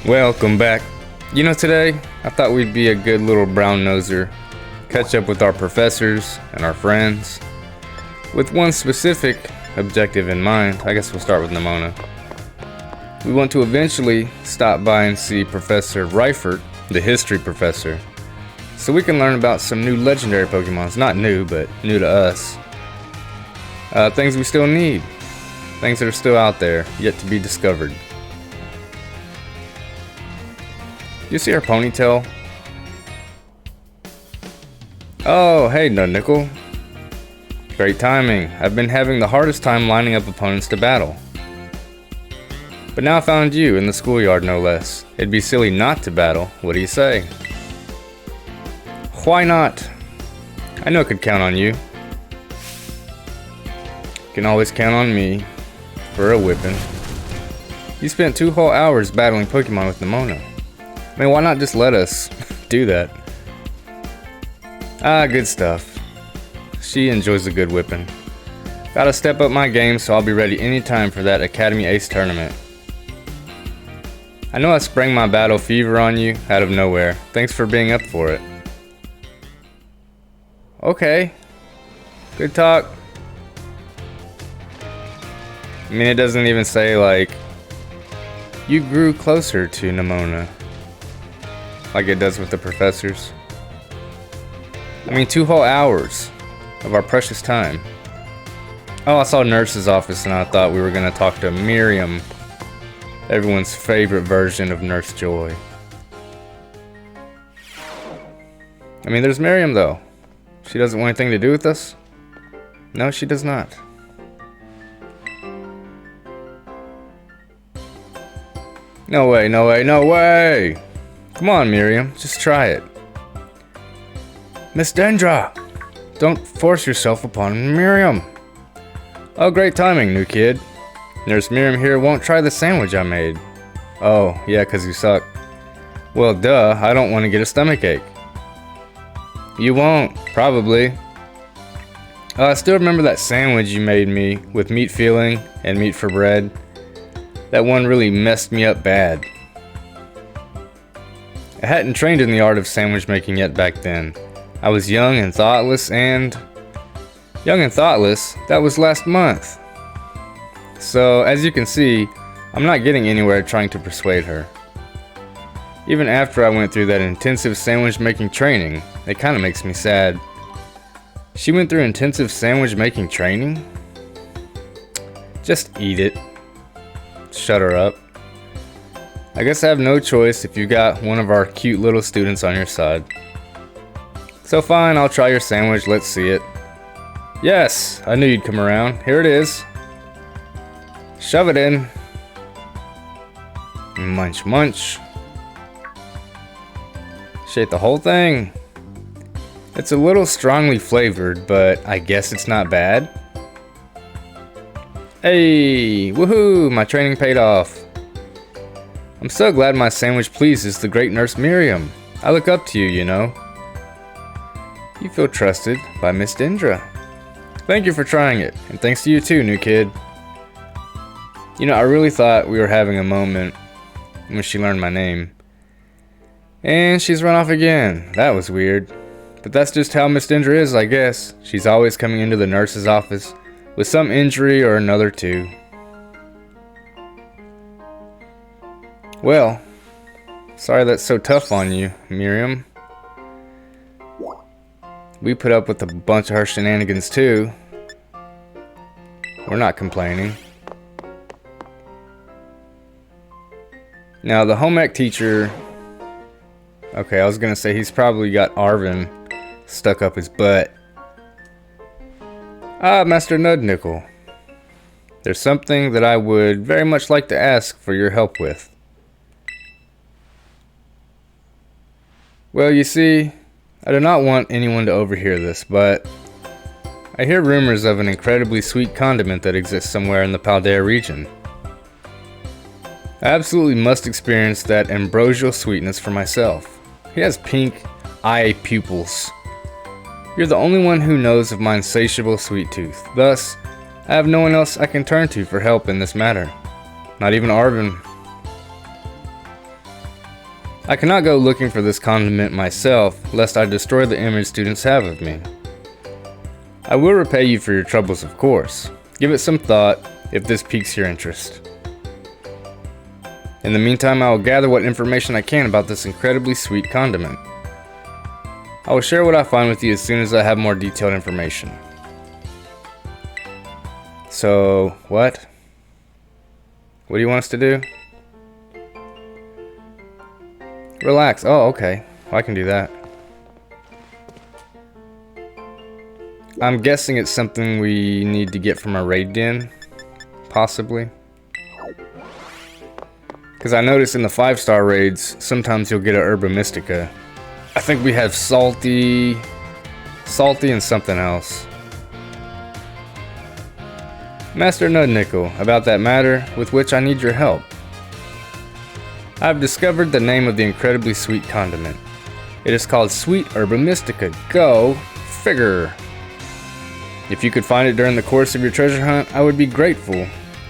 Welcome back. You know, today I thought we'd be a good little brown noser, catch up with our professors and our friends, with one specific objective in mind. I guess we'll start with Nemona. We want to eventually stop by and see Professor Reifert, the history professor, so we can learn about some new legendary Pokemons. Not new, but new to us. Things we still need. Things that are still out there, yet to be discovered. You see her ponytail? Oh, hey, Nud Nickel. Great timing. I've been having the hardest time lining up opponents to battle. But now I found you in the schoolyard, no less. It'd be silly not to battle. What do you say? Why not? I know I could count on you. Can always count on me for a whipping. You spent 2 whole hours battling Pokemon with Nemona. I mean, why not just let us do that? Ah, good stuff. She enjoys a good whipping. Gotta step up my game, so I'll be ready anytime for that Academy Ace tournament. I know I sprang my battle fever on you out of nowhere. Thanks for being up for it. Okay. Good talk. I mean, it doesn't even say, like, you grew closer to Nemona, like it does with the professors. I mean, 2 whole hours of our precious time. Oh, I saw Nurse's office and I thought we were gonna talk to Miriam, everyone's favorite version of Nurse Joy. I mean, there's Miriam though. She doesn't want anything to do with us? No, she does not. No way, no way, no way! Come on, Miriam, just try it. Miss Dendra! Don't force yourself upon Miriam. Oh, great timing, new kid. Nurse Miriam here won't try the sandwich I made. Oh, yeah, 'cause you suck. Well, duh, I don't want to get a stomachache. You won't, probably. I still remember that sandwich you made me with meat filling and meat for bread. That one really messed me up bad. I hadn't trained in the art of sandwich making yet back then. I was young and thoughtless, and... Young and thoughtless? That was last month. So, as you can see, I'm not getting anywhere trying to persuade her. Even after I went through that intensive sandwich making training, it kinda makes me sad. She went through intensive sandwich making training? Just eat it. Shut her up. I guess I have no choice if you got one of our cute little students on your side. So fine, I'll try your sandwich, let's see it. Yes, I knew you'd come around. Here it is. Shove it in. Munch, munch. She ate the whole thing. It's a little strongly flavored, but I guess it's not bad. Hey, woohoo, my training paid off. I'm so glad my sandwich pleases the great Nurse Miriam. I look up to you, you know. You feel trusted by Miss Dendra. Thank you for trying it, and thanks to you too, new kid. You know, I really thought we were having a moment when she learned my name. And she's run off again. That was weird. But that's just how Miss Dendra is, I guess. She's always coming into the nurse's office with some injury or another too. Well, sorry that's so tough on you, Miriam. We put up with a bunch of her shenanigans too. We're not complaining. Now the home ec teacher... Okay, I was gonna say he's probably got Arvin stuck up his butt. Ah, Master Nud Nickel. There's something that I would very much like to ask for your help with. Well, you see, I do not want anyone to overhear this, but I hear rumors of an incredibly sweet condiment that exists somewhere in the Paldea Region. I absolutely must experience that ambrosial sweetness for myself. He has pink eye pupils. You're the only one who knows of my insatiable sweet tooth. Thus, I have no one else I can turn to for help in this matter. Not even Arvin. I cannot go looking for this condiment myself, lest I destroy the image students have of me. I will repay you for your troubles, of course. Give it some thought, if this piques your interest. In the meantime, I will gather what information I can about this incredibly sweet condiment. I will share what I find with you as soon as I have more detailed information. So, what? What do you want us to do? Relax. Oh, okay. Well, I can do that. I'm guessing it's something we need to get from our raid den. Possibly. Because I noticed in the 5-star raids, sometimes you'll get a Herba Mystica. I think we have Salty and something else. Master Nud Nickel, about that matter with which I need your help. I have discovered the name of the incredibly sweet condiment. It is called Sweet Herba Mystica. Go figure. If you could find it during the course of your treasure hunt, I would be grateful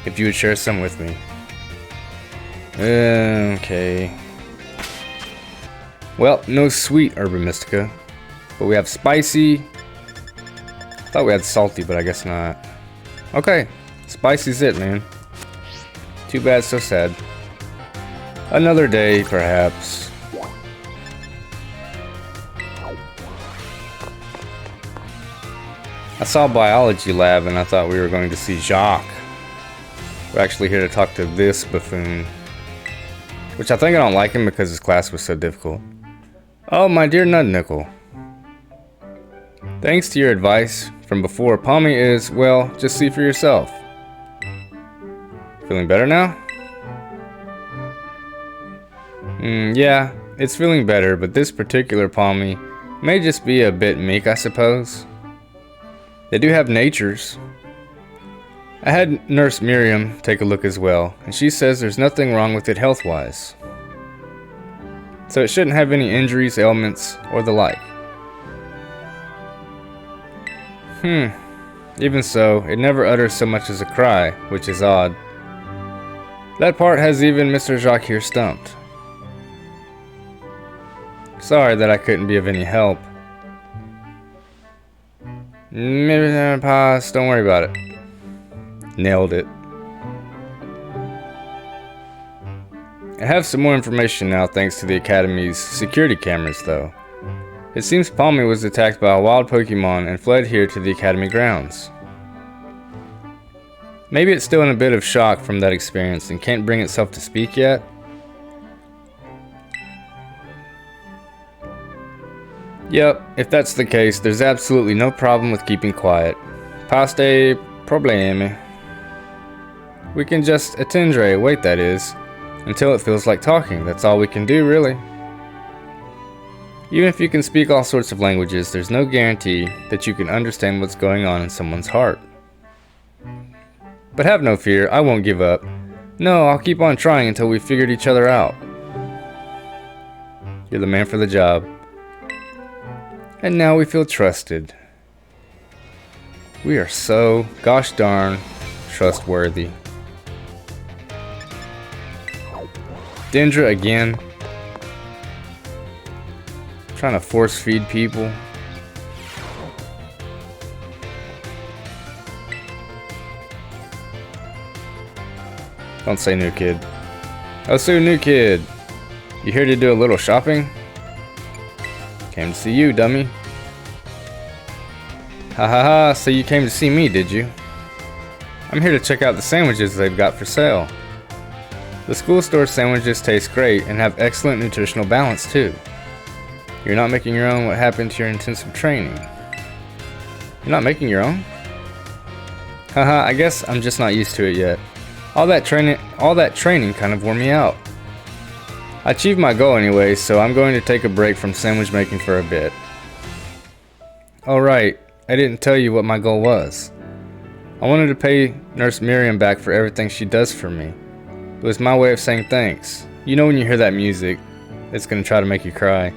if you would share some with me. Okay. Well, no sweet Herba Mystica, but we have spicy. I thought we had salty, but I guess not. Okay, spicy's it, man. Too bad, so sad. Another day, perhaps. I saw biology lab and I thought we were going to see Jacques. We're actually here to talk to this buffoon. Which I think I don't like him because his class was so difficult. Oh, my dear Nud Nickel. Thanks to your advice from before, Palmy is, well, just see for yourself. Feeling better now? Yeah, it's feeling better, but this particular Palmy may just be a bit meek, I suppose. They do have natures. I had Nurse Miriam take a look as well, and she says there's nothing wrong with it health-wise. So it shouldn't have any injuries, ailments, or the like. Even so, it never utters so much as a cry, which is odd. That part has even Mr. Jacques here stumped. Sorry that I couldn't be of any help. Maybe pass, don't worry about it. Nailed it. I have some more information now thanks to the Academy's security cameras though. It seems Palmy was attacked by a wild Pokemon and fled here to the Academy grounds. Maybe it's still in a bit of shock from that experience and can't bring itself to speak yet. Yep, if that's the case, there's absolutely no problem with keeping quiet. Pas de problème. We can just attendre, wait that is, until it feels like talking. That's all we can do, really. Even if you can speak all sorts of languages, there's no guarantee that you can understand what's going on in someone's heart. But have no fear, I won't give up. No, I'll keep on trying until we've figured each other out. You're the man for the job. And now we feel trusted. We are so, gosh darn, trustworthy. Dendra again. Trying to force feed people. Don't say new kid. Oh, so new kid. You here to do a little shopping? Came to see you, dummy. Ha ha ha, so you came to see me, did you? I'm here to check out the sandwiches they've got for sale. The school store sandwiches taste great and have excellent nutritional balance too. You're not making your own. What happened to your intensive training? You're not making your own? Haha, I guess I'm just not used to it yet. All that training kind of wore me out. I achieved my goal anyway, so I'm going to take a break from sandwich making for a bit. Alright, I didn't tell you what my goal was. I wanted to pay Nurse Miriam back for everything she does for me. It was my way of saying thanks. You know when you hear that music, it's going to try to make you cry.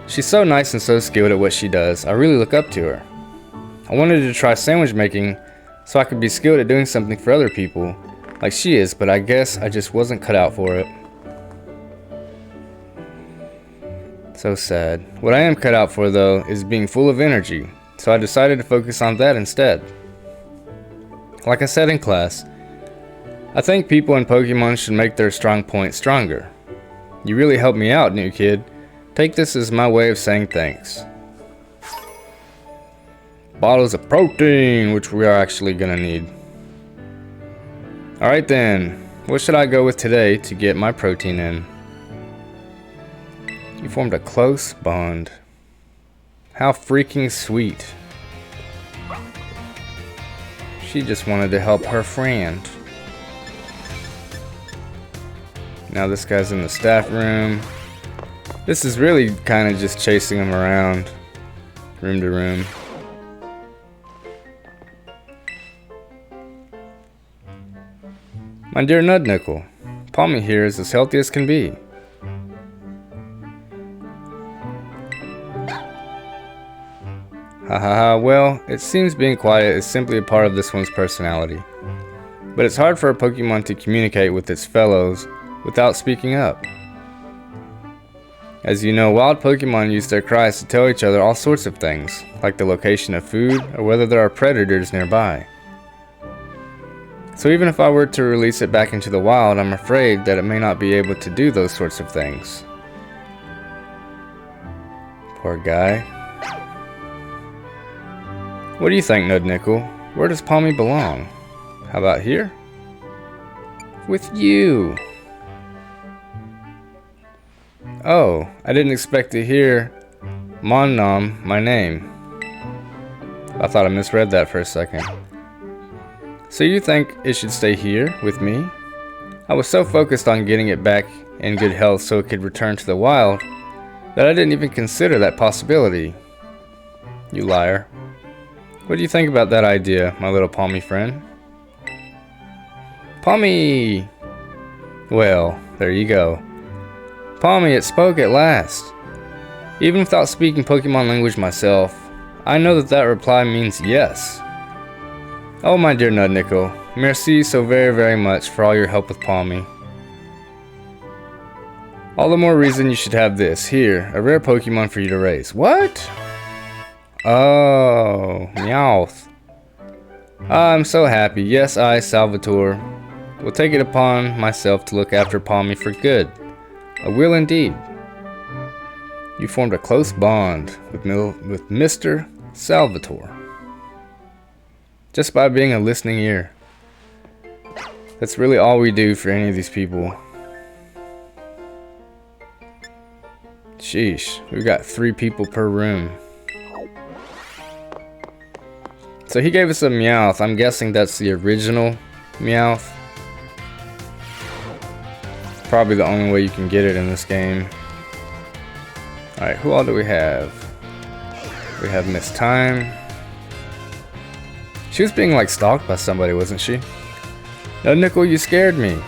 She's so nice and so skilled at what she does. I really look up to her. I wanted to try sandwich making so I could be skilled at doing something for other people, like she is, but I guess I just wasn't cut out for it. So sad. What I am cut out for though is being full of energy, so I decided to focus on that instead. Like I said in class, I think people in Pokemon should make their strong points stronger. You really helped me out, new kid. Take this as my way of saying thanks. Bottles of protein, which we are actually gonna need. Alright then, what should I go with today to get my protein in? You formed a close bond. How freaking sweet. She just wanted to help her friend. Now this guy's in the staff room. This is really kind of just chasing him around, room to room. My dear Nud Nickel, Palmy here is as healthy as can be. Hahaha, well, it seems being quiet is simply a part of this one's personality. But it's hard for a Pokemon to communicate with its fellows without speaking up. As you know, wild Pokemon use their cries to tell each other all sorts of things, like the location of food or whether there are predators nearby. So even if I were to release it back into the wild, I'm afraid that it may not be able to do those sorts of things. Poor guy. What do you think, Nud Nickel? Where does Palmy belong? How about here? With you! Oh, I didn't expect to hear Mon Nom, my name. I thought I misread that for a second. So you think it should stay here with me? I was so focused on getting it back in good health so it could return to the wild that I didn't even consider that possibility. You liar. What do you think about that idea, my little Palmy friend? Palmy! Well, there you go. Palmy, it spoke at last. Even without speaking Pokemon language myself, I know that that reply means yes. Oh my dear Nud Nickel, merci so very very much for all your help with Palmy. All the more reason you should have this, here, a rare Pokemon for you to raise. What? Oh, Meowth. I'm so happy. Yes, I, Salvatore, will take it upon myself to look after Palmy for good. I will indeed. You formed a close bond with Mr. Salvatore. Just by being a listening ear. That's really all we do for any of these people. Sheesh, we've got 3 people per room. So he gave us a Meowth. I'm guessing that's the original Meowth. Probably the only way you can get it in this game. Alright, who all do we have? We have Miss Time. She was being like stalked by somebody, wasn't she? No, Nickel, you scared me.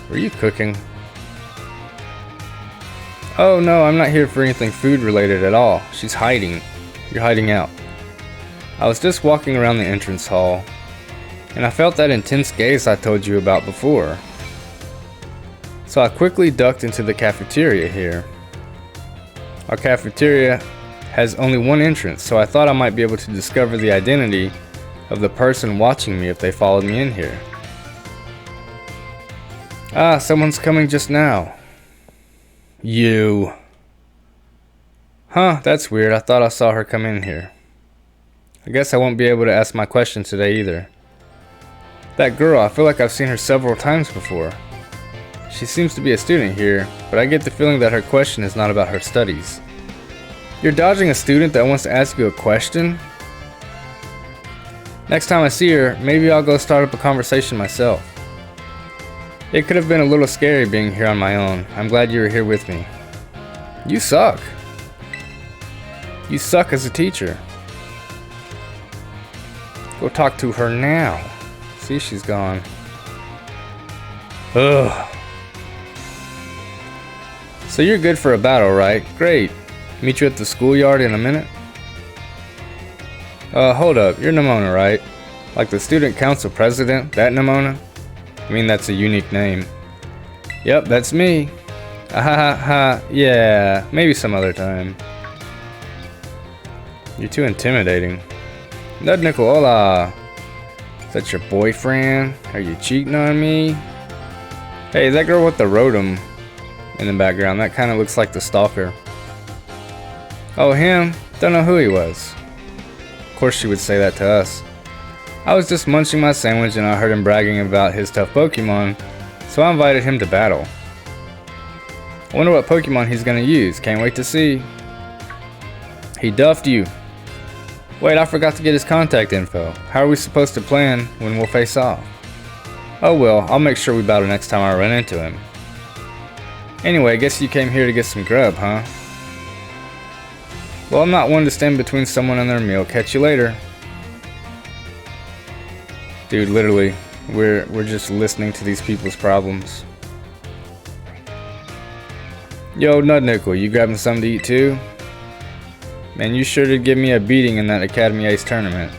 Were you cooking? Oh no, I'm not here for anything food related at all. She's hiding. You're hiding out. I was just walking around the entrance hall, and I felt that intense gaze I told you about before. So I quickly ducked into the cafeteria here. Our cafeteria has only one entrance, so I thought I might be able to discover the identity of the person watching me if they followed me in here. Ah, someone's coming just now. You. Huh, that's weird. I thought I saw her come in here. I guess I won't be able to ask my question today either. That girl, I feel like I've seen her several times before. She seems to be a student here, but I get the feeling that her question is not about her studies. You're dodging a student that wants to ask you a question? Next time I see her, maybe I'll go start up a conversation myself. It could have been a little scary being here on my own. I'm glad you were here with me. You suck. You suck as a teacher. Go talk to her now. See, she's gone. Ugh. So you're good for a battle, right? Great. Meet you at the schoolyard in a minute. Hold up. You're Nimona, right? Like the student council president, that Nimona? I mean, that's a unique name. Yep, that's me. Ha ha ha, yeah, maybe some other time. You're too intimidating. Nud Nickel, hola. Is that your boyfriend? Are you cheating on me? Hey, that girl with the rotom in the background, that kind of looks like the stalker. Oh, him? Don't know who he was. Of course she would say that to us. I was just munching my sandwich and I heard him bragging about his tough Pokemon, so I invited him to battle. I wonder what Pokemon he's gonna use, can't wait to see. He duffed you. Wait, I forgot to get his contact info. How are we supposed to plan when we'll face off? Oh well, I'll make sure we battle next time I run into him. Anyway, I guess you came here to get some grub, huh? Well, I'm not one to stand between someone and their meal. Catch you later. Dude, literally, we're just listening to these people's problems. Yo, Nud Nickel, you grabbing something to eat too? Man, you sure did give me a beating in that Academy Ace tournament.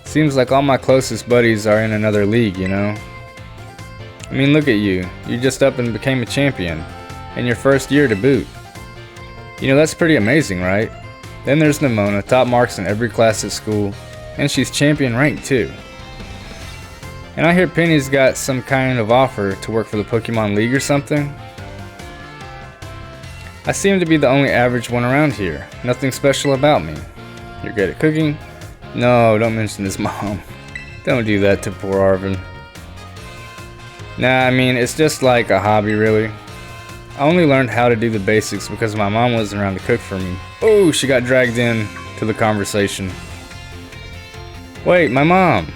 Seems like all my closest buddies are in another league, you know? I mean, look at you. You just up and became a champion. In your first year to boot. You know, that's pretty amazing, right? Then there's Nimona, top marks in every class at school. And she's champion ranked too. And I hear Penny's got some kind of offer to work for the Pokemon League or something. I seem to be the only average one around here. Nothing special about me. You're good at cooking? No, don't mention his mom. Don't do that to poor Arvin. Nah, I mean, it's just like a hobby, really. I only learned how to do the basics because my mom wasn't around to cook for me. Oh, she got dragged in to the conversation. Wait, my mom!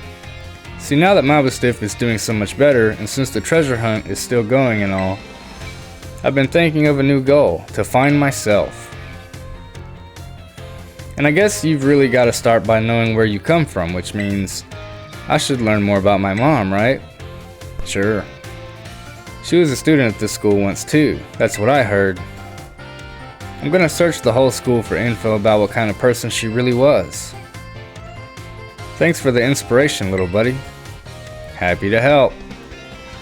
See, now that Mabustiff is doing so much better, and since the treasure hunt is still going and all, I've been thinking of a new goal, to find myself. And I guess you've really got to start by knowing where you come from, which means I should learn more about my mom, right? Sure. She was a student at this school once too, that's what I heard. I'm gonna search the whole school for info about what kind of person she really was. Thanks for the inspiration, little buddy. Happy to help.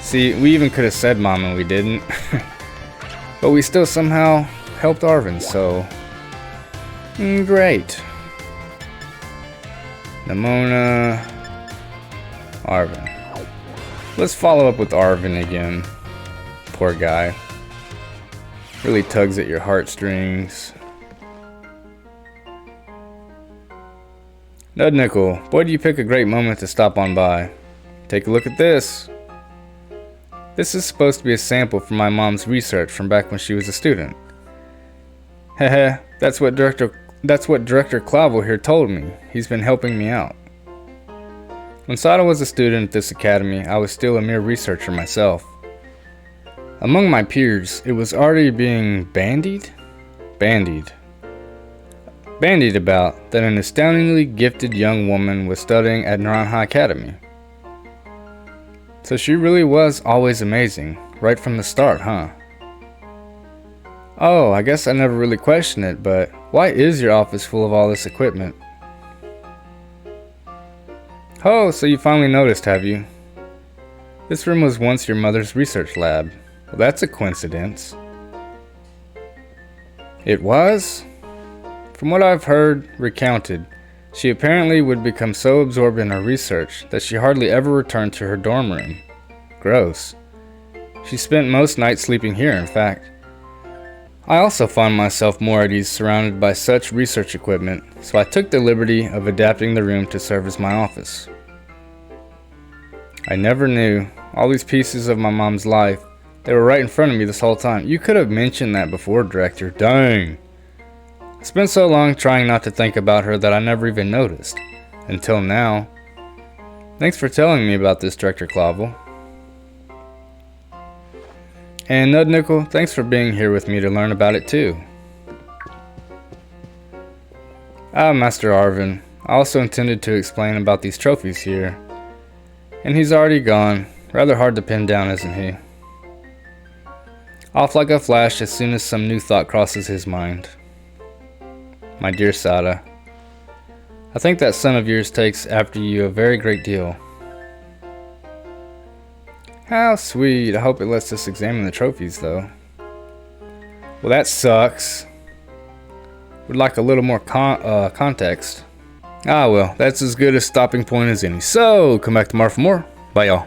See, we even could have said mom and we didn't. But we still somehow helped Arvin, so... great. Nimona... Arvin. Let's follow up with Arvin again. Poor guy. Really tugs at your heartstrings. Nud Nickel, boy do you pick a great moment to stop on by. Take a look at this. This is supposed to be a sample from my mom's research from back when she was a student. Heh, that's what Director Clavel here told me. He's been helping me out. When Sada was a student at this academy, I was still a mere researcher myself. Among my peers, it was already being bandied about that an astoundingly gifted young woman was studying at Naranja Academy. So she really was always amazing, right from the start, huh? Oh, I guess I never really questioned it, but why is your office full of all this equipment? Oh, so you finally noticed, have you? This room was once your mother's research lab. Well, that's a coincidence. It was? From what I've heard recounted, she apparently would become so absorbed in her research that she hardly ever returned to her dorm room. Gross. She spent most nights sleeping here, in fact. I also found myself more at ease surrounded by such research equipment, so I took the liberty of adapting the room to serve as my office. I never knew. All these pieces of my mom's life, they were right in front of me this whole time. You could have mentioned that before, Director. Dang. I spent so long trying not to think about her that I never even noticed. Until now. Thanks for telling me about this, Director Clavel. And Nud Nickel, thanks for being here with me to learn about it too. Master Arvin. I also intended to explain about these trophies here. And he's already gone. Rather hard to pin down, isn't he? Off like a flash as soon as some new thought crosses his mind. My dear Sada, I think that son of yours takes after you a very great deal. How sweet. I hope it lets us examine the trophies though. Well, that sucks. Would like a little more context. Ah well, that's as good a stopping point as any. So, come back tomorrow for more. Bye y'all.